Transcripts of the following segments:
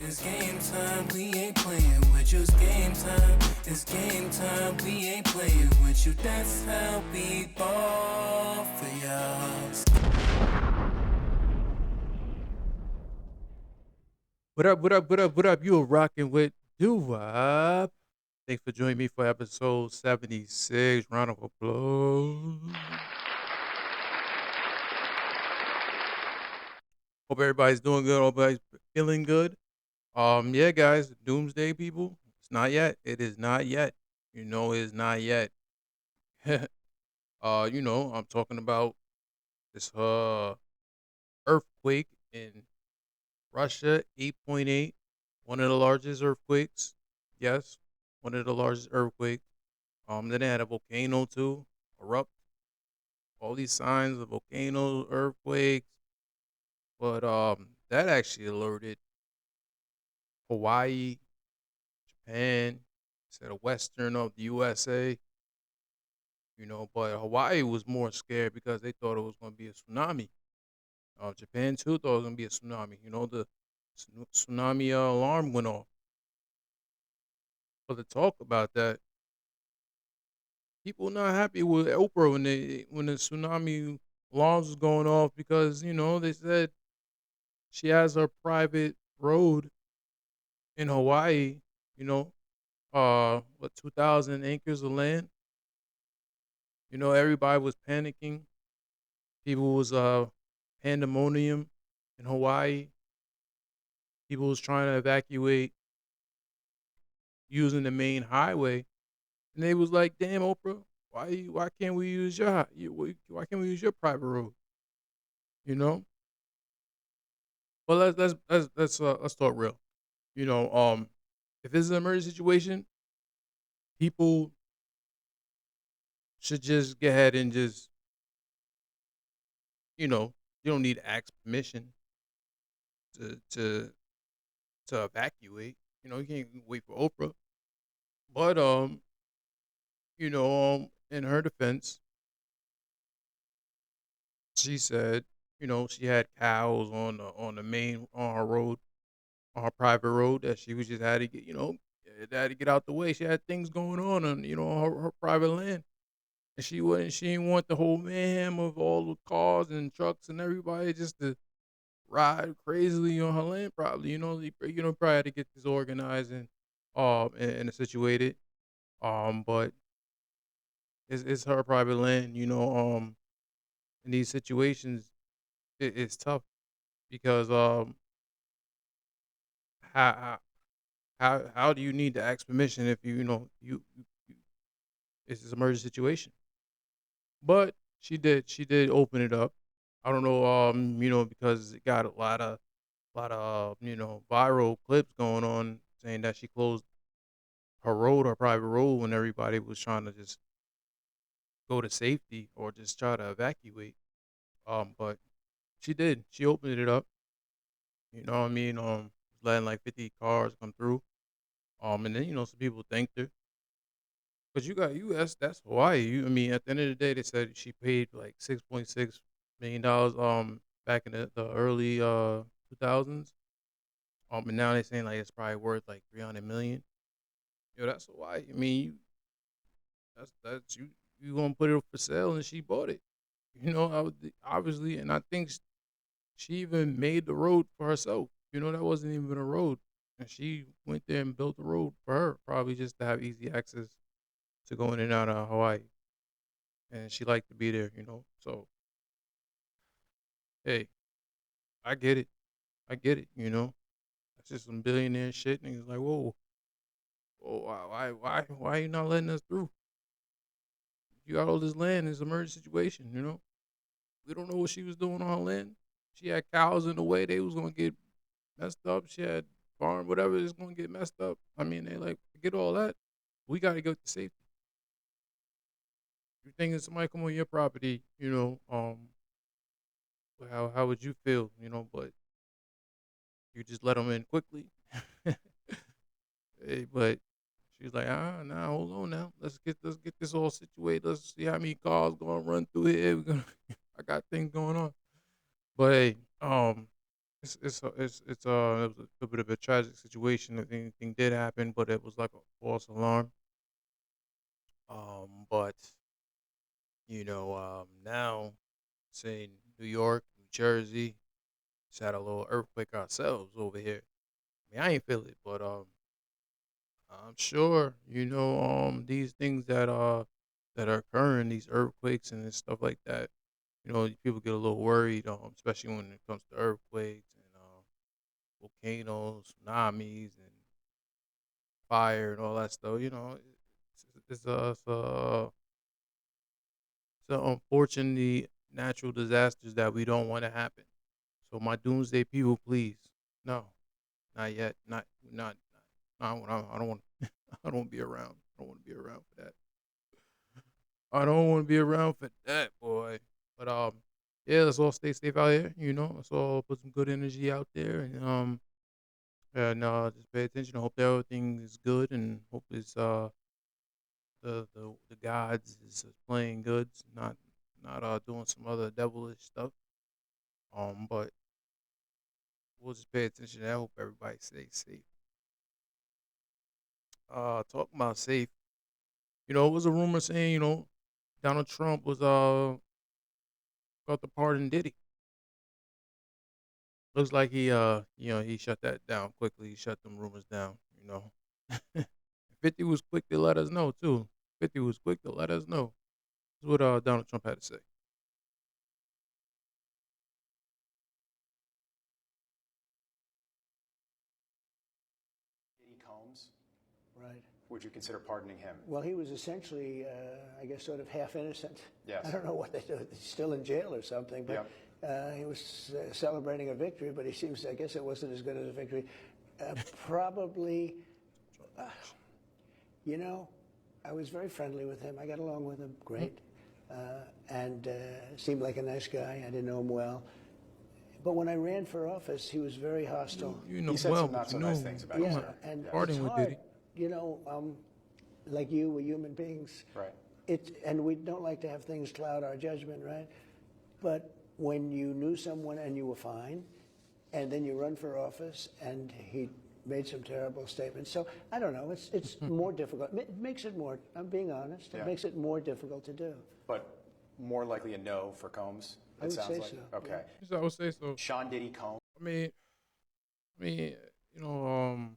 It's game time, we ain't playing with you. It's game time, it's game time, we ain't playing with you. That's how we ball for y'all. What up, what up, what up, what up? You are rocking with Doo Wop. Thanks for joining me for episode 76. Round of applause. Hope everybody's doing good. Hope everybody's feeling good. Yeah, guys, Doomsday people. It's not yet. It is not yet. You know, it is not yet. I'm talking about this earthquake in Russia, 8.8. One of the largest earthquakes. Yes, one of the largest earthquakes. Then they had a volcano too, erupt. All these signs of volcanoes, earthquakes, but that actually alerted Hawaii, Japan, instead of western of the USA. But Hawaii was more scared because they thought it was going to be a tsunami. Japan too thought it was going to be a tsunami. The tsunami alarm went off. But to talk about that, people not happy with Oprah when the tsunami alarms was going off because they said she has her private road in Hawaii, you know, 2,000 acres of land. Everybody was panicking. People was pandemonium in Hawaii. People was trying to evacuate using the main highway, and they was like, "Damn, Oprah, why can't we use why can't we use your private road?" You know. Well, let's talk real. You know, um, if it's an emergency situation, people should just go ahead and just, you know, you don't need to ask permission to to to evacuate. You can't wait for Oprah. But in her defense, she said, she had cows on the main on her road, on her private road that she was just had to get, had to get out the way. She had things going on her private land. And she didn't want the whole mayhem of all the cars and trucks and everybody just to ride crazily on her land. Probably, probably had to get this organized and situated. But it's her private land. In these situations, it's tough because how how how do you need to ask permission if you it's an emergency situation? But she did open it up. I don't know, because it got a lot of viral clips going on saying that she closed her private road when everybody was trying to just go to safety or just try to evacuate. But she did. She opened it up. You know what I mean? Letting like 50 cars come through. And then some people thanked her. But you got U.S. That's Hawaii. I mean, at the end of the day, they said she paid like $6.6 million back in the early 2000s. And now they're saying like it's probably worth like 300 million. Yo, that's Hawaii. I mean, that's you gonna put it up for sale, and she bought it. Obviously, and I think she even made the road for herself. That wasn't even a road, and she went there and built the road for her, probably just to have easy access to go in and out of Hawaii. And she liked to be there. So hey, I get it. I get it. That's just some billionaire shit. And he's like, whoa, whoa, why are you not letting us through? You got all this land. It's an emergency situation. We don't know what she was doing on her land. She had cows in the way. They was gonna get messed up. She had farm, whatever is gonna get messed up. I mean, they like forget all that. We gotta go to safety. You thinking somebody come on your property, how would you feel? But you just let them in quickly. Hey, but she's like, nah, hold on now. Let's get this all situated. Let's see how many cars gonna run through here. I got things going on. But hey, it was a bit of a tragic situation. If anything did happen, but it was like a false alarm. But now, say New York, New Jersey, just had a little earthquake ourselves over here. I mean, I ain't feel it, but I'm sure these things that are occurring, these earthquakes and stuff like that. People get a little worried, especially when it comes to earthquakes and volcanoes, tsunamis, and fire and all that stuff. It's a unfortunately natural disasters that we don't want to happen. So my doomsday people, please, no, not yet, I don't want. I don't want to be around. I don't want to be around for that. I don't want to be around for that, boy. But yeah, let's all stay safe out here. Let's all put some good energy out there, and just pay attention. I hope that everything is good, and hope it's the gods is playing goods, not doing some other devilish stuff. But we'll just pay attention. I hope everybody stays safe. Talking about safe, it was a rumor saying Donald Trump was got the pardon Diddy. Looks like he shut that down quickly. He shut them rumors down. 50 was quick to let us know too. 50 was quick to let us know. That's what Donald Trump had to say. Diddy Combs, Right. would you consider pardoning him? Well, he was essentially, I guess, sort of half innocent. Yes. I don't know what they do. He's still in jail or something, but he was celebrating a victory, but he seems, I guess it wasn't as good as a victory. Probably, you know, I was very friendly with him. I got along with him great, and seemed like a nice guy. I didn't know him well. But when I ran for office, he was very hostile. He said some not so nice things about you, Yeah, sir. and Parting it's with hard, Diddy. like you, we're human beings. Right. And we don't like to have things cloud our judgment, right? But when you knew someone and you were fine, and then you run for office and he made some terrible statements. So I don't know. It's more difficult. It makes it more. I'm being honest. It makes it more difficult to do. But more likely a no for Combs, I it would sounds say like. so. Okay. Yes, I would say so. Sean Diddy Combs. I mean, you know,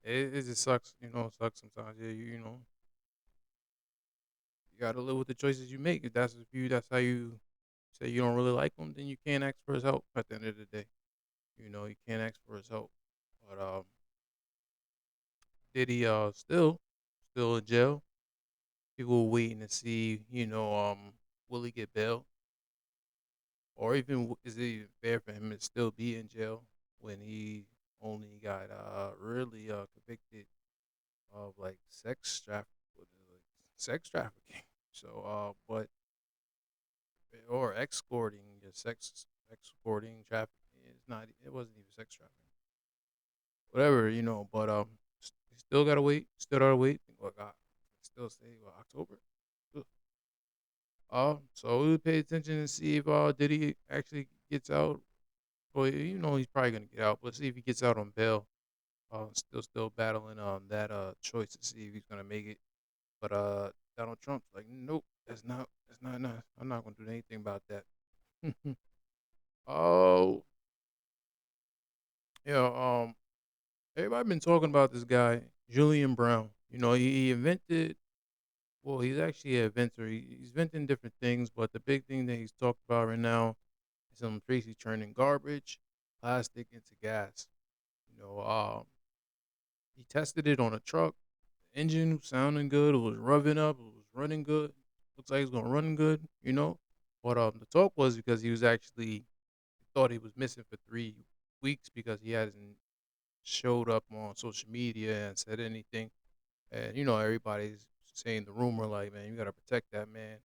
it just sucks. It sucks sometimes. Yeah, you gotta live with the choices you make. That's how you say you don't really like him, then you can't ask for his help. At the end of the day, you can't ask for his help. But Diddy still in jail. People waiting to see, will he get bail, or even is it even fair for him to still be in jail when he only got really convicted of like sex trafficking. So but or escorting, just sex escorting trafficking. It's not. It wasn't even sex trafficking. Whatever, But still gotta wait. Still gotta wait. What God? Still say October. Ugh. So we would pay attention and see if Diddy actually gets out. Well, he's probably gonna get out, but see if he gets out on bail. Still battling that choice to see if he's gonna make it. But Donald Trump's like, nope, that's not nice. I'm not gonna do anything about that. Oh, yeah. Everybody been talking about this guy, Julian Brown. He invented. Well, he's actually an inventor. He's inventing different things, but the big thing that he's talked about right now is basically turning garbage, plastic into gas. You know, um, he tested it on a truck. The engine was sounding good. It was revving up. It was running good. Looks like it's gonna run good. But the talk was because he was actually thought he was missing for 3 weeks because he hasn't showed up on social media and said anything. And everybody's saying the rumor like, man, you gotta protect that man.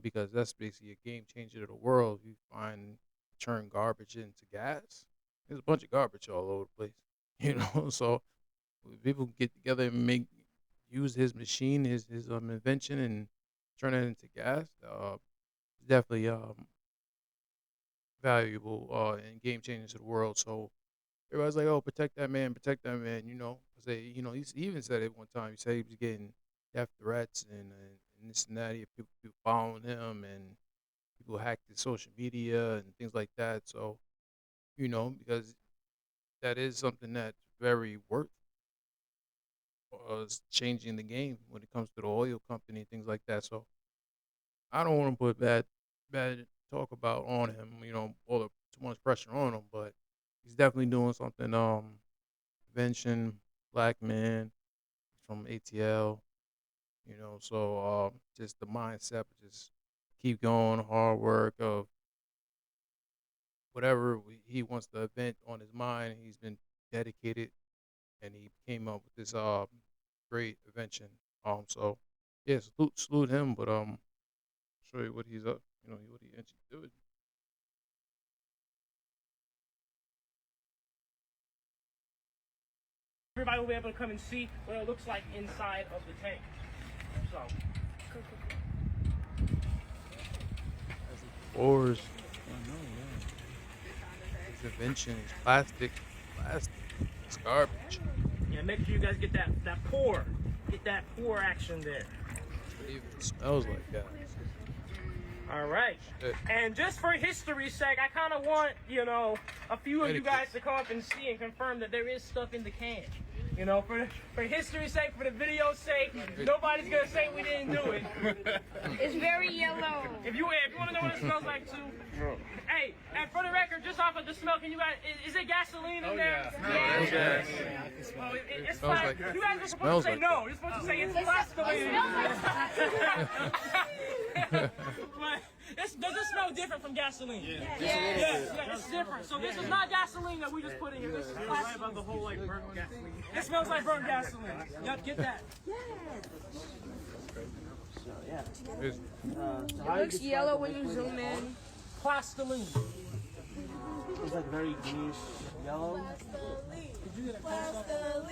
Because that's basically a game changer to the world. You find turn garbage into gas. There's a bunch of garbage all over the place. So if people can get together and use his machine, his invention, and turn it into gas. Definitely valuable and game changing to the world. So everybody's like, "Oh, protect that man." You know, 'cause they, you know, he even said it one time. He said he was getting death threats and this and that. He had people following him and people hacked his social media and things like that. So you know, because that is something that's very worth us changing the game when it comes to the oil company and things like that. So I don't want to put bad talk about on him, you know, or too much pressure on him, but he's definitely doing something. Prevention, black man from ATL, you know, so just the mindset, just keep going, hard work of whatever he wants the event on his mind. He's been dedicated, and he came up with this great invention. So yeah, salute him, but show you what he's up, you know, what he actually doing. Everybody will be able to come and see what it looks like inside of the tank. So. Ores. His invention is plastic. It's garbage. Yeah, make sure you guys get that pour. Get that pour action there. It even smells like that. All right. Shit. And just for history's sake, I kind of want, you know, a few of you guys to come up and see and confirm that there is stuff in the can. You know, for history's sake, for the video's sake, nobody's gonna say we didn't do it. It's very yellow. If you want to know what it smells like too, hey, and for the record, just off of the smell, can you guys? Is it gasoline in there? Yeah. Oh, it's smells like, like- you guys are it supposed smells to say like no. You're supposed to say it's gasoline. But does it smell different from gasoline? Yeah, it's different. So this is not gasoline that we just put in here. This is right about the whole like burnt gasoline. It smells like burnt gasoline. Yep, get that. It's- It looks yellow when you zoom in. Plastiline. It's like very greenish yellow.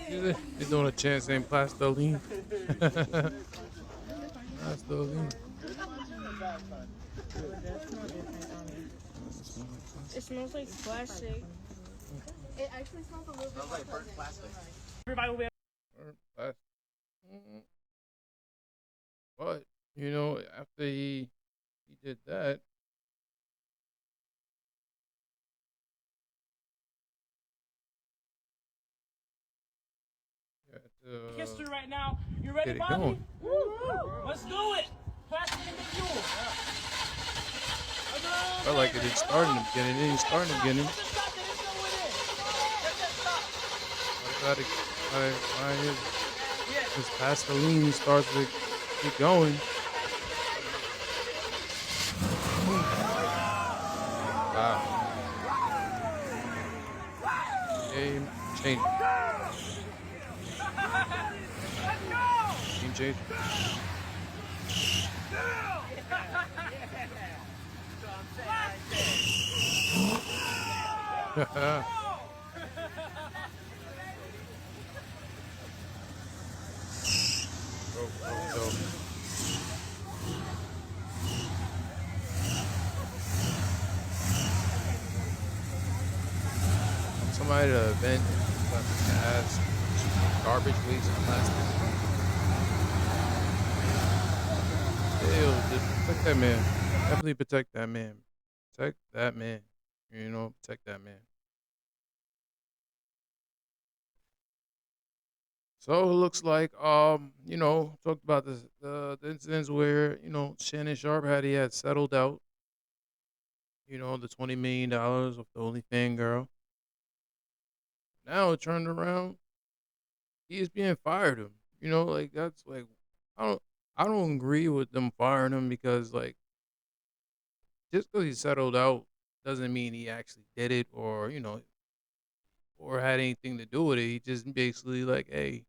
You're doing a chant saying plastoline. Plastoline. It smells like plastic. It actually smells a little bit like burnt plastic. Everybody will be Burnt plastic. But you know, after he did that, he had to, history right now. You ready, get it Bobby? going. Let's do it. Plastic in the fuel. Felt like it didn't start in the beginning. It didn't start in the beginning. This Pastoline starts to keep going. Wow. Game changer. Game changer. So, somebody at an event has garbage waste and plastic. Ew, just protect that man. Definitely protect that man. Protect that man. You know, protect that man. So it looks like you know, talked about the incidents where, you know, Shannon Sharp had settled out, you know, the $20 million of the OnlyFans girl. Now it turned around, ESPN fired him. You know, like that's like I don't I don't agree with them firing him because like just because he settled out doesn't mean he actually did it or, you know, or had anything to do with it. He just basically like, hey,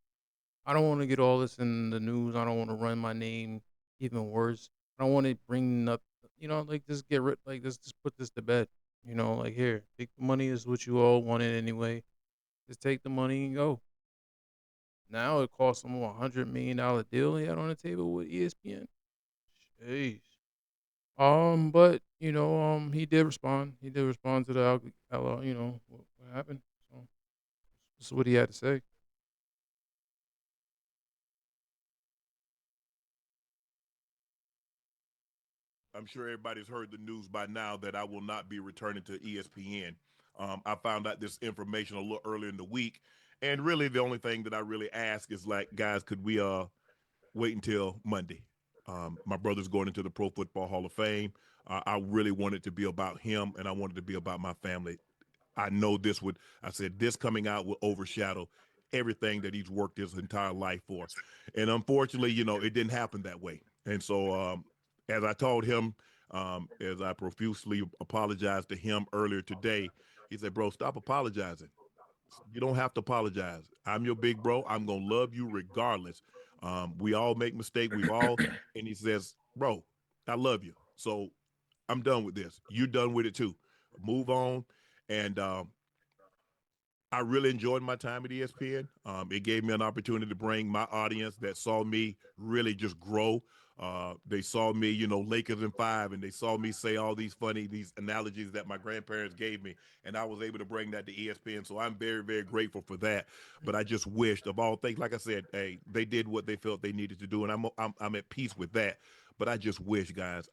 I don't want to get all this in the news. I don't want to run my name even worse. I don't want to bring up, you know, like just get rid, like just put this to bed. You know, like here, take the money is what you all wanted anyway. Just take the money and go. Now it costs him $100 million deal he had on the table with ESPN. Jeez, But he did respond. He did respond to the what happened. So this is what he had to say. I'm sure everybody's heard the news by now that I will not be returning to ESPN. I found out this information a little earlier in the week, and really the only thing that I really ask is like, guys, could we wait until Monday? My brother's going into the Pro Football Hall of Fame. I really wanted to be about him, and I wanted to be about my family. I know this would, I said, this coming out will overshadow everything that he's worked his entire life for. And unfortunately, it didn't happen that way. And so, as I told him, as I profusely apologized to him earlier today, he said, bro, stop apologizing. You don't have to apologize. I'm your big bro. I'm going to love you regardless. We all make mistakes. And he says, bro, I love you. So I'm done with this. You're done with it too. Move on. And I really enjoyed my time at ESPN. It gave me an opportunity to bring my audience that saw me really just grow. They saw me, Lakers in 5, and they saw me say all these analogies that my grandparents gave me, and I was able to bring that to ESPN. So I'm very, very grateful for that. But I just wished, of all things, like I said, hey, they did what they felt they needed to do, and I'm at peace with that. But I just wish, guys,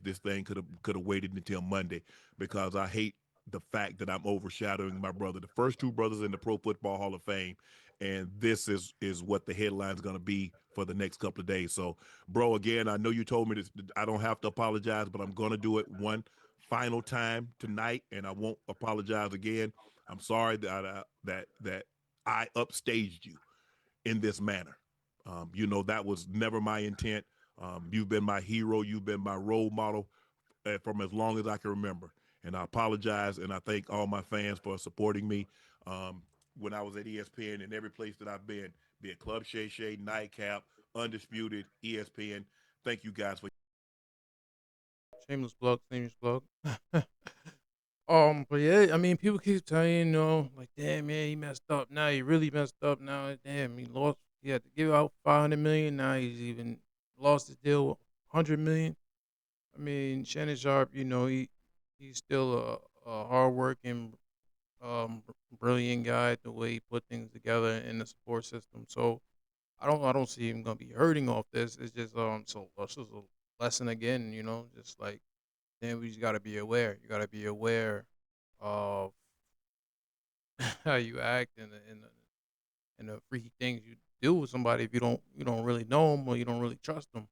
this thing could have waited until Monday, because I hate the fact that I'm overshadowing my brother, the first two brothers in the Pro Football Hall of Fame, and this is what the headline's going to be for the next couple of days. So, bro, again, I know you told me this, I don't have to apologize, but I'm going to do it one final time tonight, and I won't apologize again. I'm sorry that I upstaged you in this manner. That was never my intent. You've been my hero. You've been my role model from as long as I can remember. And I apologize, and I thank all my fans for supporting me when I was at ESPN and every place that I've been, be it Club Shay Shay, Nightcap, Undisputed, ESPN. Thank you guys for. Shameless plug. Shameless plug. But yeah, I mean, people keep telling you, like, damn, man, he messed up. Now he really messed up. Now, damn, he lost. He had to give out 500 million. Now he's even lost his deal with 100 million. I mean, Shannon Sharp, he's still a hardworking, brilliant guy. The way he put things together in the support system. So I don't see him gonna be hurting off this. It's just so this is a lesson again. Just like then we just gotta be aware. You gotta be aware of how you act and the freaky things you do with somebody if you don't really know them or you don't really trust them.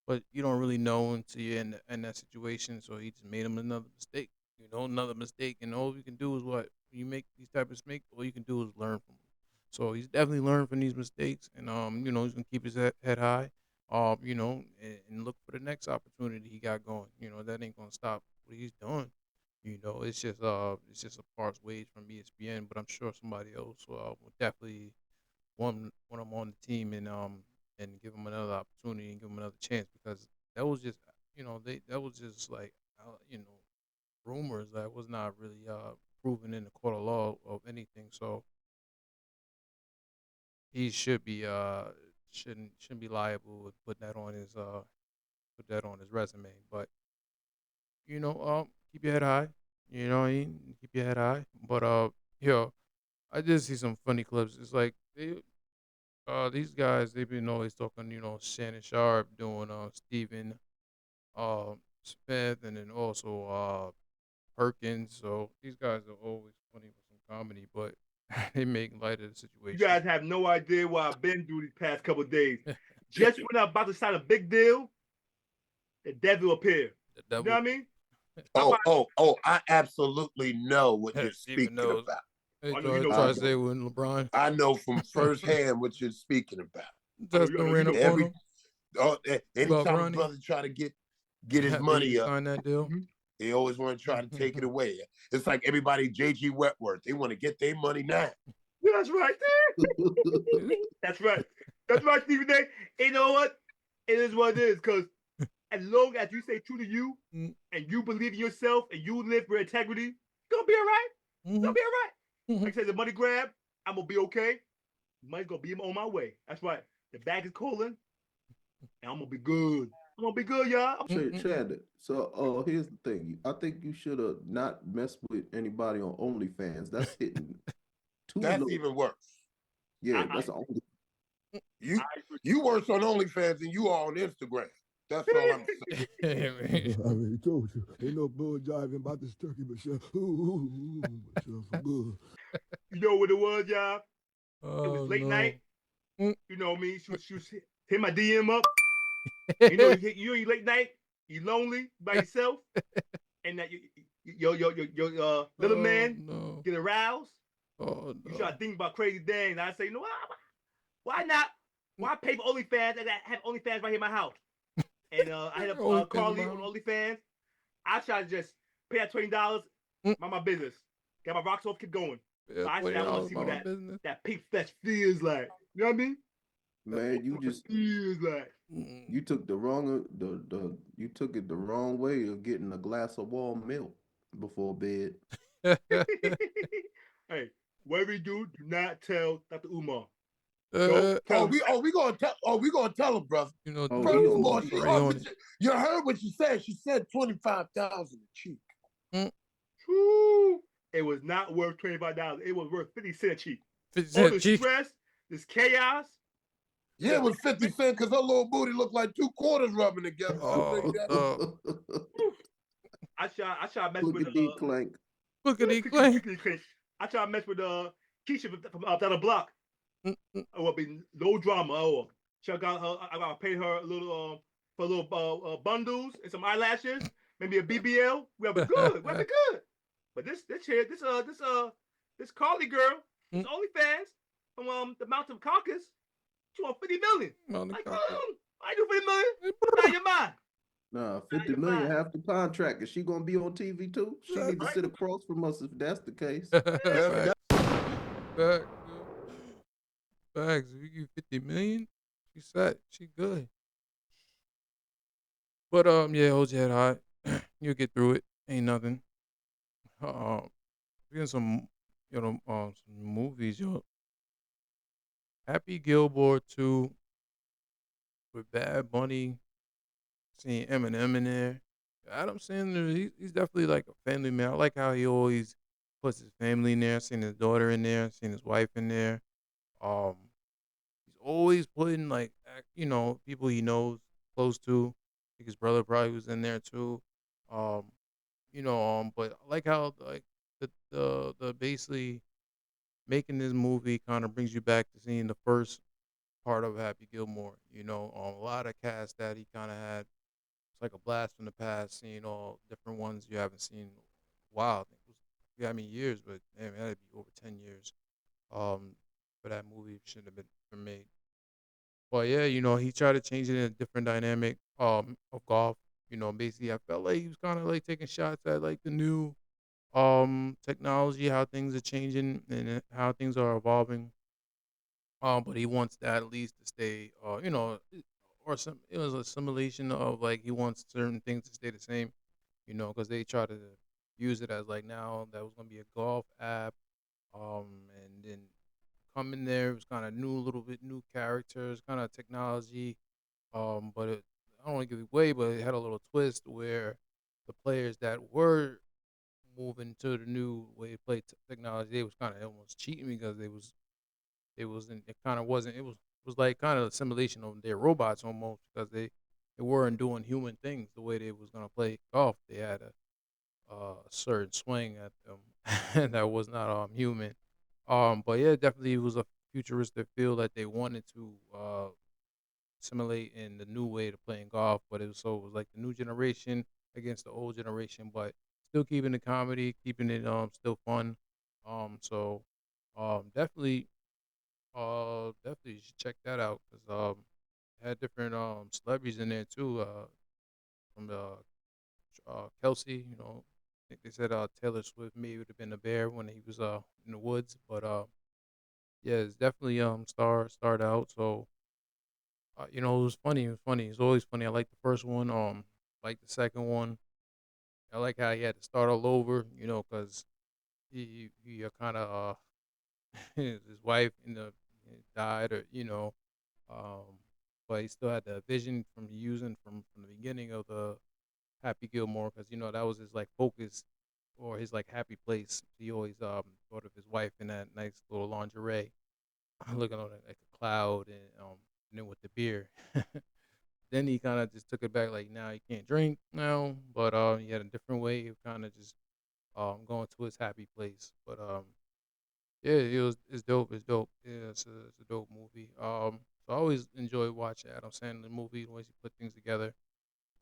But you don't really know until you're in that situation. So he just made him another mistake. Another mistake, and all you can do is what when you make these type of mistakes. All you can do is learn from them. So he's definitely learned from these mistakes, and he's gonna keep his head high, and look for the next opportunity he got going. That ain't gonna stop what he's doing. It's just a parts ways from ESPN, but I'm sure somebody else will definitely want him on the team and give him another opportunity and give him another chance because that was just that was just like rumors that was not really proven in the court of law of anything. So he should be shouldn't be liable with put that on his resume. But keep your head high. Keep your head high. But I did see some funny clips. It's like these guys they've been always talking, Shannon Sharp doing Stephen Smith and then also Perkins. So these guys are always funny with some comedy, but they make light of the situation. You guys have no idea what I've been through these past couple of days. Just when I'm about to sign a big deal, the devil appeared. You know what I mean? I absolutely know what you're speaking about. Hey, try to say when LeBron. I know from firsthand what you're speaking about. Anytime a brother try to get his money up, sign that deal. They always want to try to take it away. It's like everybody, J.G. Wentworth. They want to get their money now. That's right. That's right. That's right, Stephen A. You know what? It is what it is. Because as long as you stay true to you and you believe in yourself and you live for integrity, it's going to be all right. It's going to be all right. Like I said, the money grab, I'm going to be okay. Money's going to be on my way. That's right. The bag is calling, and I'm going to be good. I'm gonna be good, y'all. Chad. So, here's the thing. I think you should have not messed with anybody on OnlyFans. That's hitting too That's low. even worse. Yeah, that's the only. You worse on OnlyFans than you are on Instagram. That's all I'm saying. I already told you, ain't no bull driving about this turkey, Michelle. Michelle, so good. You know what it was, y'all? Oh, it was late no. night. You know me. She was hit my DM up. You know, you late night. You lonely by yourself, and that your little man get aroused. Oh, no. You start thinking about crazy things. I say, no, why not? Why pay for OnlyFans? I have OnlyFans right here in my house. And I had a Carly on OnlyFans. I try to just pay that $20, mind my business. Get my rocks off, keep going. Yeah, So I said, I want to see what that pink flesh feels like. You know what I mean? Man, you just feels like. You took the wrong you took it the wrong way of getting a glass of warm milk before bed. Hey, whatever you do not tell Dr. Umar. We gonna tell him, brother. You know, first of all, you heard what she said. She said 25,000 a cheek. It was not worth $25. It was worth 50 cents a cheek. 50 All cents the cheek. stress, this chaos. Yeah, it was 50 cents because her little booty looked like two quarters rubbing together. I try to mess with clank. Clank. I try to mess with Keisha from down the block. It would be no drama. I gotta pay her a little for little bundles and some eyelashes, maybe a BBL. We'll be good. We'll be good. But this Carly girl, this OnlyFans from the Mountain Caucus, she want 50 million. Like, I do 50 million. Out your mind. Nah, 50 million half the contract. Is she gonna be on TV too? She need to sit across from us if that's the case. Facts. If you give 50 million, she set. She good. But yeah, hold your head high. You'll get through it. Ain't nothing. Getting some, some movies, yo. Happy Gilmore 2 with Bad Bunny. Seeing Eminem in there. Adam Sandler, he's definitely like a family man. I like how he always puts his family in there. Seen his daughter in there. Seen his wife in there. He's always putting like, people he knows close to. I think his brother probably was in there too. But I like how like the basically making this movie kind of brings you back to seeing the first part of Happy Gilmore. A lot of cast that he kind of had. It's like a blast from the past, seeing all different ones you haven't seen in a while. I think it was, years, but man, it had to be over 10 years. For that movie shouldn't have been made. But yeah, he tried to change it in a different dynamic of golf. Basically I felt like he was kind of like taking shots at like the new technology, how things are changing and how things are evolving. But he wants that at least to stay, it was a simulation of like he wants certain things to stay the same, because they try to use it as like now that was gonna be a golf app, and then come in there it was kind of new, a little bit new characters, kind of technology, but I don't want to give it away, but it had a little twist where the players that were moving to the new way to play technology, they was kind of almost cheating because it was like kind of a simulation of their robots almost because they weren't doing human things the way they was gonna play golf. They had a certain swing at them that was not human. But yeah, definitely it was a futuristic feel that they wanted to simulate in the new way to playing golf. But it was like the new generation against the old generation, but still keeping the comedy, keeping it still fun. Definitely you should check that out because it had different celebrities in there too. From Kelsey, I think they said Taylor Swift maybe would have been a bear when he was in the woods, but yeah, it's definitely starred out. So it was funny. It was funny. It's always funny. I like the first one. Like the second one. I like how he had to start all over. Because he kind of his wife died, or but he still had the vision from using from the beginning of the Happy Gilmore, because that was his like focus or his like happy place. He always thought of his wife in that nice little lingerie, looking on it like a cloud, and then with the beer. Then he kind of just took it back, like now he can't drink now, but he had a different way of kind of just going to his happy place. But yeah, it's dope. It's dope. Yeah, it's a dope movie. So I always enjoy watching Adam Sandler movie, the ways he put things together.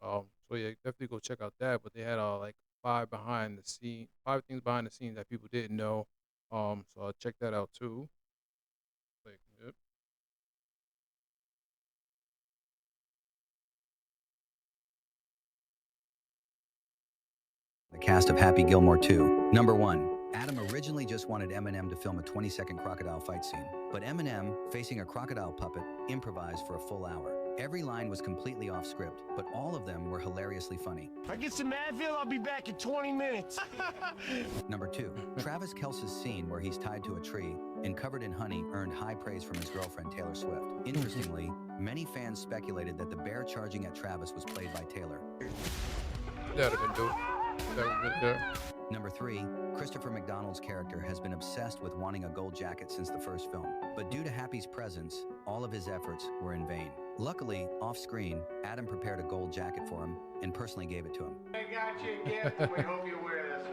So yeah, definitely go check out that. But they had like five things behind the scenes that people didn't know. So I'll check that out too. Like, yep. The cast of Happy Gilmore 2. Number 1. Adam originally just wanted Eminem to film a 20-second crocodile fight scene, but Eminem, facing a crocodile puppet, improvised for a full hour. Every line was completely off script, but all of them were hilariously funny. If I get some Advil, I'll be back in 20 minutes. Number 2. Travis Kelce's scene where he's tied to a tree and covered in honey earned high praise from his girlfriend Taylor Swift. Interestingly, many fans speculated that the bear charging at Travis was played by Taylor. That'd have been dope. That was good there. Number 3, Christopher McDonald's character has been obsessed with wanting a gold jacket since the first film. But due to Happy's presence, all of his efforts were in vain. Luckily, off-screen, Adam prepared a gold jacket for him and personally gave it to him. I got you a gift, and we hope you wear this.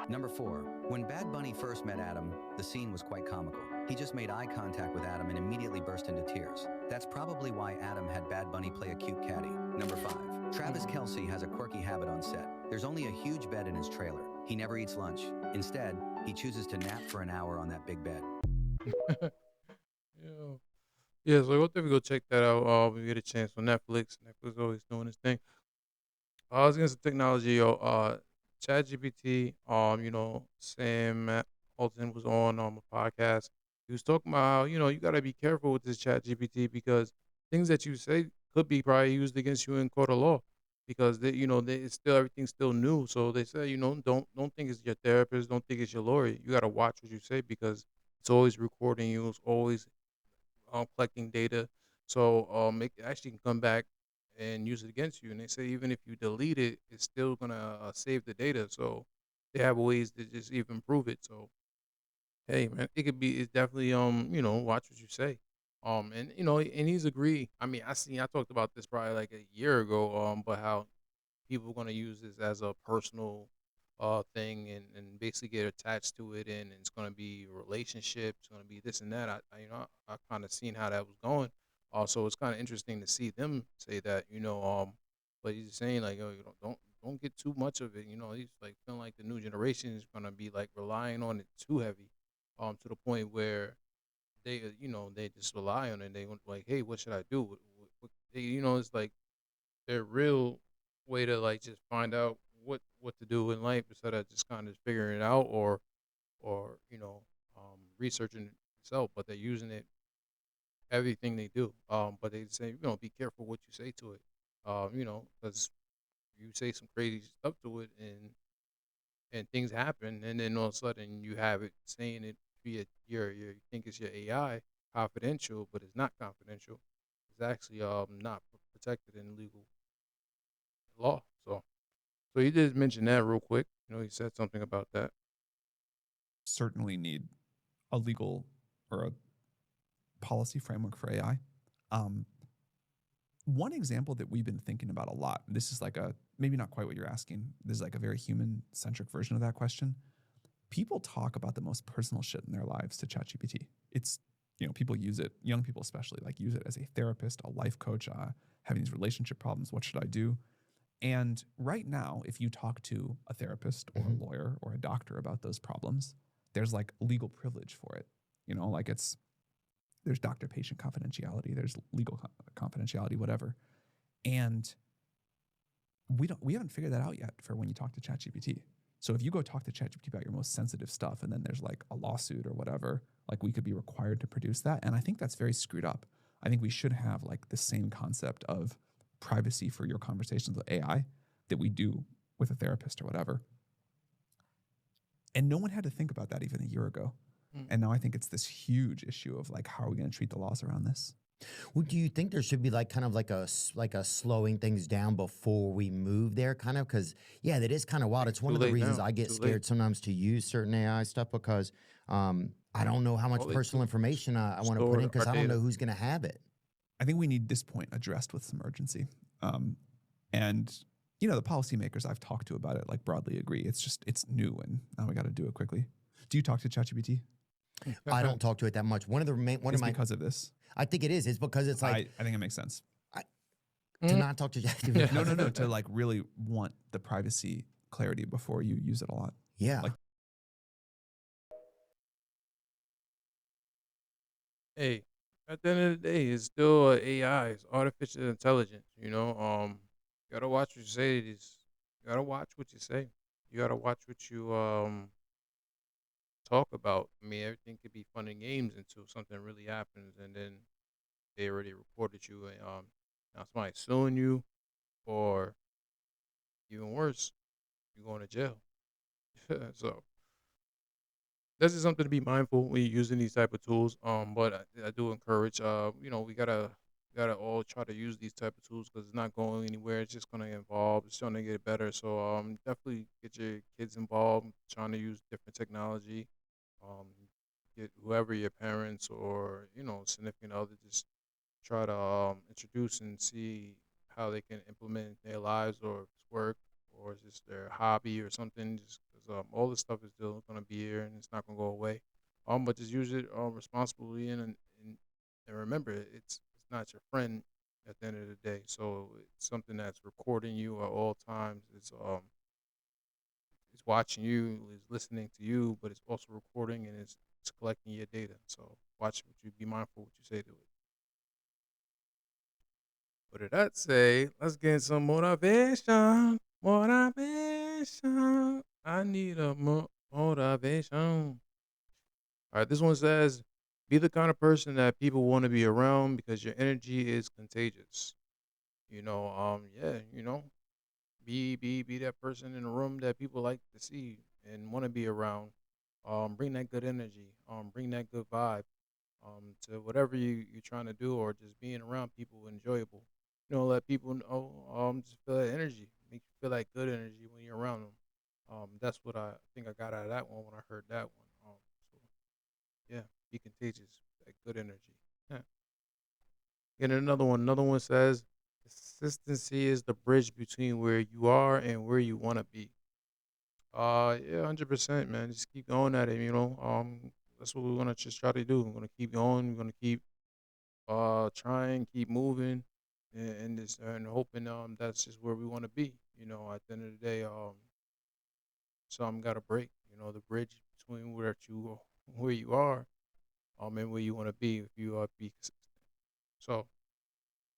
Number 4, when Bad Bunny first met Adam, the scene was quite comical. He just made eye contact with Adam and immediately burst into tears. That's probably why Adam had Bad Bunny play a cute caddy. Number 5, Travis Kelce has a quirky habit on set. There's only a huge bed in his trailer. He never eats lunch. Instead, he chooses to nap for an hour on that big bed. Yeah, so we'll definitely go check that out when we get a chance on Netflix. Netflix always doing this thing. I was against the technology, ChatGPT, Sam Alton was on a podcast. He was talking about how, you got to be careful with this ChatGPT because things that you say could be probably used against you in court of law because it's still everything's still new. So they say, don't think it's your therapist, don't think it's your lawyer. You got to watch what you say because it's always recording you, it's always collecting data. So it actually can come back and use it against you. And they say even if you delete it, it's still gonna save the data. So they have ways to just even prove it. So hey, man, it's definitely watch what you say. And and he's agreed. I mean, I talked about this probably like a year ago. But how people are gonna use this as a personal thing and basically get attached to it, and it's gonna be relationships, it's gonna be this and that. I kind of seen how that was going. Also, it's kind of interesting to see them say that, but he's saying like, don't get too much of it. He's like feeling like the new generation is gonna be like relying on it too heavy, to the point where they just rely on it. They like, hey, what should I do? It's like their real way to like just find out what to do in life instead of just kind of figuring it out or researching it themselves. But they're using it everything they do. But they say, be careful what you say to it. Because you say some crazy stuff to it and things happen, and then all of a sudden you have it saying it via you think it's your AI confidential, but it's not confidential. It's actually not protected in legal law. So he did mention that real quick. He said something about that. Certainly need a legal or a policy framework for AI. One example that we've been thinking about a lot, and this is like maybe not quite what you're asking, this is like a very human-centric version of that question. People talk about the most personal shit in their lives to ChatGPT. It's, people use it, young people especially, like use it as a therapist, a life coach, having these relationship problems, what should I do? And right now, if you talk to a therapist or a lawyer or a doctor about those problems, there's like legal privilege for it. There's doctor-patient confidentiality, there's legal confidentiality, whatever. And we haven't figured that out yet for when you talk to ChatGPT. So if you go talk to ChatGPT about your most sensitive stuff and then there's like a lawsuit or whatever, like we could be required to produce that. And I think that's very screwed up. I think we should have like the same concept of privacy for your conversations with AI that we do with a therapist or whatever. And no one had to think about that even a year ago. And now I think it's this huge issue of like, how are we going to treat the laws around this? Well, do you think there should be like kind of like a slowing things down before we move there, kind of? Because yeah, that is kind of wild. It's one of the reasons I get scared sometimes to use certain AI stuff because I don't know how much personal information I want to put in because I don't know who's going to have it. I think we need this point addressed with some urgency. And you know, the policymakers I've talked to about it like broadly agree. It's new and now we got to do it quickly. Do you talk to ChatGPT? I don't talk to it that much. Because of this. I think it is. It's because it's like I think it makes sense. To not talk to ChatGPT. No. To like really want the privacy clarity before you use it a lot. Yeah. Like, hey, at the end of the day, it's still AI. It's artificial intelligence. You know, you gotta watch what you say. You gotta watch what you say. You gotta watch what you talk about. I mean, everything could be fun and games until something really happens, and then they already reported you. And now somebody's suing you, or even worse, you're going to jail. So this is something to be mindful when you're using these type of tools. But I do encourage, you know, we gotta all try to use these type of tools because it's not going anywhere. It's just gonna evolve. It's trying to get better. So definitely get your kids involved, trying to use different technology. Get whoever your parents or significant other, just try to introduce and see how they can implement in their lives, or if it's work or it's just their hobby or something. Just because all this stuff is still gonna be here and it's not gonna go away. But just use it responsibly and remember it's not your friend at the end of the day. So it's something that's recording you at all times. It's watching you, is listening to you, but it's also recording and it's collecting your data. So watch what you be mindful what you say to it. What did that say? Let's get some motivation. Motivation. I need a motivation. All right, this one says, be the kind of person that people want to be around because your energy is contagious. Yeah, be that person in the room that people like to see and want to be around. Bring that good energy. Bring that good vibe. To whatever you're trying to do, or just being around people enjoyable. Let people know. Just feel that energy. Make you feel like good energy when you're around them. That's what I think I got out of that one when I heard that one. Yeah, be contagious. That good energy. Yeah. And another one. Another one says, consistency is the bridge between where you are and where you want to be. Yeah, 100%, man. Just keep going at it. That's what we're gonna just try to do. We're gonna keep going. We're gonna keep trying, keep moving, and hoping that's just where we want to be. At the end of the day, something got to break. The bridge between where you are, and where you want to be if you be consistent. So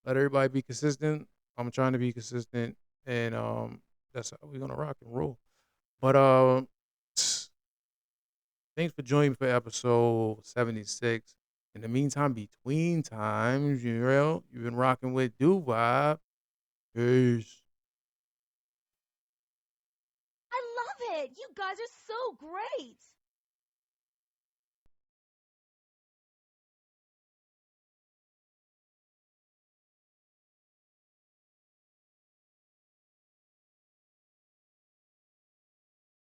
let everybody be consistent. I'm trying to be consistent, and that's how we're gonna rock and roll. But thanks for joining me for episode 76. In the meantime, between times, you've been rocking with Dubai. Peace. I love it. You guys are so great.